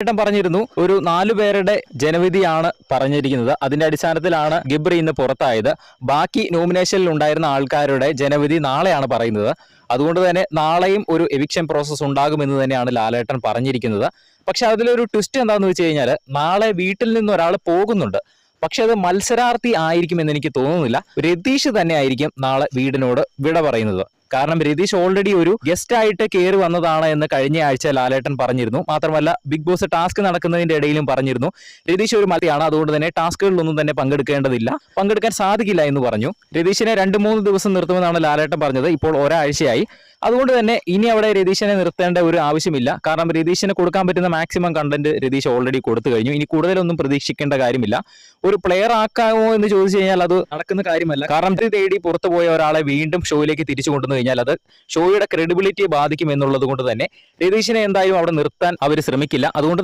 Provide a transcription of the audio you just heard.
ഏട്ടൻ പറഞ്ഞിരുന്നു ഒരു 4 പേരുടെ ജനവിധിയാണ് പറഞ്ഞിരിക്കുന്നത്. അതിന്റെ അടിസ്ഥാനത്തിലാണ് ഗിബ്രി ഇന്ന് പുറത്തായത്. ബാക്കി നോമിനേഷനിൽ ഉണ്ടായിരുന്ന ആൾക്കാരുടെ ജനവിധി നാളെയാണ് പറയുന്നത്. അതുകൊണ്ട് തന്നെ നാളെയും ഒരു എവിക്ഷൻ പ്രോസസ് ഉണ്ടാകുമെന്ന് തന്നെയാണ് ലാലേട്ടൻ പറഞ്ഞിരിക്കുന്നത്. പക്ഷെ അതിലൊരു ട്വിസ്റ്റ് എന്താണെന്ന് വെച്ച് കഴിഞ്ഞാൽ നാളെ വീട്ടിൽ നിന്ന് ഒരാൾ പോകുന്നുണ്ട്. പക്ഷെ അത് മത്സരാർത്ഥി ആയിരിക്കുമെന്ന് എനിക്ക് തോന്നുന്നില്ല. രതീഷ് തന്നെ ആയിരിക്കും നാളെ വീടിനോട് വിട പറയുന്നത്. കാരണം രതീഷ് ഓൾറെഡി ഒരു ഗസ്റ്റ് ആയിട്ട് കയറി വന്നതാണ് എന്ന് കഴിഞ്ഞ ആഴ്ച ലാലേട്ടൻ പറഞ്ഞിരുന്നു. മാത്രമല്ല ബിഗ് ബോസ് ടാസ്ക് നടക്കുന്നതിന്റെ ഇടയിലും പറഞ്ഞിരുന്നു രതീഷ് ഒരു മലയാണ്, അതുകൊണ്ട് തന്നെ ടാസ്കുകളിലൊന്നും തന്നെ പങ്കെടുക്കാൻ സാധിക്കില്ല എന്ന് പറഞ്ഞു. രതീഷിനെ 2-3 ദിവസം നിർത്തുമെന്നാണ് ലാലേട്ടൻ പറഞ്ഞത്. ഇപ്പോൾ ഒരാഴ്ചയായി. അതുകൊണ്ട് തന്നെ ഇനി അവിടെ രതീഷിനെ നിർത്തേണ്ട ഒരു ആവശ്യമില്ല. കാരണം രതീഷിന് കൊടുക്കാൻ പറ്റുന്ന മാക്സിമം കണ്ടന്റ് രതീഷ് ഓൾറെഡി കൊടുത്തു കഴിഞ്ഞു. ഇനി കൂടുതലൊന്നും പ്രതീക്ഷിക്കേണ്ട കാര്യമില്ല. ഒരു പ്ലെയർ ആക്കാമോ എന്ന് ചോദിച്ചു കഴിഞ്ഞാൽ അത് നടക്കുന്ന കാര്യമല്ല. കാരണം ഇത് തേടി പുറത്തു പോയ ഒരാളെ വീണ്ടും ഷോയിലേക്ക് തിരിച്ചു കൊണ്ടുവന്നു കഴിഞ്ഞാൽ അത് ഷോയുടെ ക്രെഡിബിലിറ്റിയെ ബാധിക്കും എന്നുള്ളത് കൊണ്ട് തന്നെ രതീഷിനെ എന്തായാലും അവിടെ നിർത്താൻ അവർ ശ്രമിക്കില്ല. അതുകൊണ്ട്